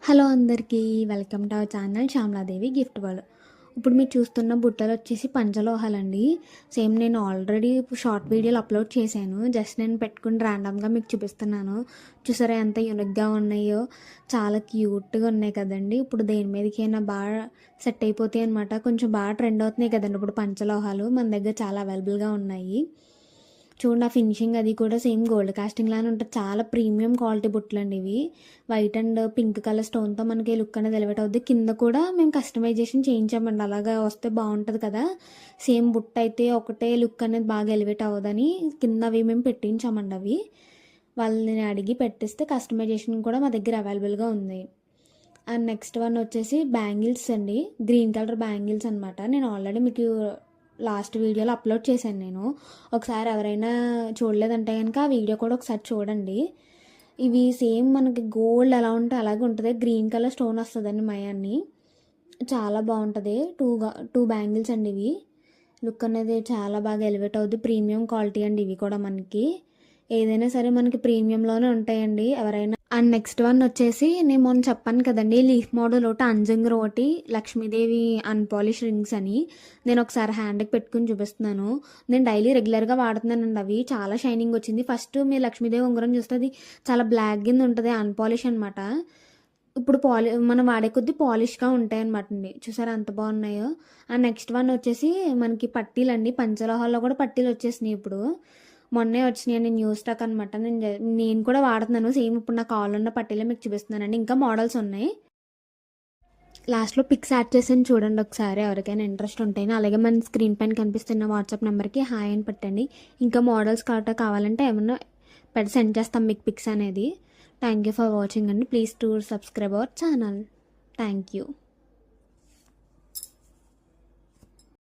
Hello అందరికీ welcome to our channel Shyamala Devi gift world. ఇప్పుడు మీరు చూస్తున్న బుట్టలు వచ్చేసి పంచలోహాలండి. సేమ్ నేను ఆల్రెడీ షార్ట్ వీడియోలు అప్లోడ్ చేశాను. జస్ట్ నేను పెట్టుకుని ర్యాండమ్గా మీకు చూపిస్తున్నాను. చూసారా ఎంత యూనిక్గా ఉన్నాయో, చాలా క్యూట్గా ఉన్నాయి కదండి. ఇప్పుడు దేని మీదకైనా బాగా సెట్ అయిపోతాయి అనమాట. కొంచెం బాగా ట్రెండ్ అవుతున్నాయి కదండి ఇప్పుడు పంచలోహాలు. మన దగ్గర చాలా అవైలబుల్గా ఉన్నాయి. చూడండి, ఆ ఫినిషింగ్ అది కూడా సేమ్ గోల్డ్ కాస్టింగ్ లానే ఉంటుంది. చాలా ప్రీమియం క్వాలిటీ బుట్టలు అండి ఇవి. వైట్ అండ్ పింక్ కలర్ స్టోన్తో మనకి లుక్ అనేది ఎలివేట్ అవుద్ది. కింద కూడా మేము కస్టమైజేషన్ చేయించామండి. అలాగా వస్తే బాగుంటుంది కదా. సేమ్ బుట్ట అయితే ఒకటే లుక్ అనేది బాగా ఎలివేట్ అవ్వదని కింద అవి మేము పెట్టించామండి. అవి వాళ్ళని అడిగి పెట్టిస్తే కస్టమైజేషన్ కూడా మా దగ్గర అవైలబుల్గా ఉంది. అండ్ నెక్స్ట్ వన్ వచ్చేసి బ్యాంగిల్స్ అండి. గ్రీన్ కలర్ బ్యాంగిల్స్ అనమాట. నేను ఆల్రెడీ మీకు లాస్ట్ వీడియోలో అప్లోడ్ చేశాను. నేను ఒకసారి ఎవరైనా చూడలేదంటే కనుక ఆ వీడియో కూడా ఒకసారి చూడండి. ఇవి సేమ్ మనకి గోల్డ్ ఎలా ఉంటే అలాగే ఉంటుంది. గ్రీన్ కలర్ స్టోన్ వస్తుందండి మయాన్ని. చాలా బాగుంటుంది. టూ బ్యాంగిల్స్ అండి ఇవి. లుక్ అనేది చాలా బాగా ఎలివేట్ అవుద్ది. ప్రీమియం క్వాలిటీ అండి ఇవి కూడా. మనకి ఏదైనా సరే మనకి ప్రీమియంలోనే ఉంటాయండి. ఎవరైనా అండ్ నెక్స్ట్ వన్ వచ్చేసి నేను మొన్న చెప్పాను కదండి, లీఫ్ మోడల్ ఒకటి, అంజంగ్ ఒకటి, లక్ష్మీదేవి అన్పాలిష్ రింగ్స్ అని. నేను ఒకసారి హ్యాండ్కి పెట్టుకుని చూపిస్తున్నాను. నేను డైలీ రెగ్యులర్గా వాడుతున్నానండి. అవి చాలా షైనింగ్ వచ్చింది. ఫస్ట్ మీరు లక్ష్మీదేవి ఉంగరం చూస్తే అది చాలా బ్లాక్ కింద ఉంటుంది, అన్పాలిష్ అనమాట. ఇప్పుడు మనం వాడే కొద్దీ పాలిష్గా ఉంటాయి అనమాట అండి. చూసారా ఎంత బాగున్నాయో. అండ్ నెక్స్ట్ వన్ వచ్చేసి మనకి పట్టీలు అండి. పంచలోహాల్లో కూడా పట్టీలు వచ్చేసినాయి ఇప్పుడు. మొన్నే వచ్చినాయండి, న్యూ స్టాక్ అనమాట. నేను కూడా వాడుతున్నాను. సేమ్ ఇప్పుడు నాకు కాల్ ఉన్న పట్టీలే మీకు చూపిస్తున్నానండి. ఇంకా మోడల్స్ ఉన్నాయి. లాస్ట్లో పిక్స్ యాడ్ చేసాను చూడండి ఒకసారి, ఎవరికైనా ఇంట్రెస్ట్ ఉంటాయి. అలాగే మన స్క్రీన్ పైన కనిపిస్తున్న వాట్సాప్ నెంబర్కి హాయ్ అని పెట్టండి. ఇంకా మోడల్స్ కావాలంటే ఏమన్నా సెండ్ చేస్తాం మీకు పిక్స్ అనేది. థ్యాంక్ యూ ఫర్ వాచింగ్ అండి. Please to subscribe our channel. Thank you.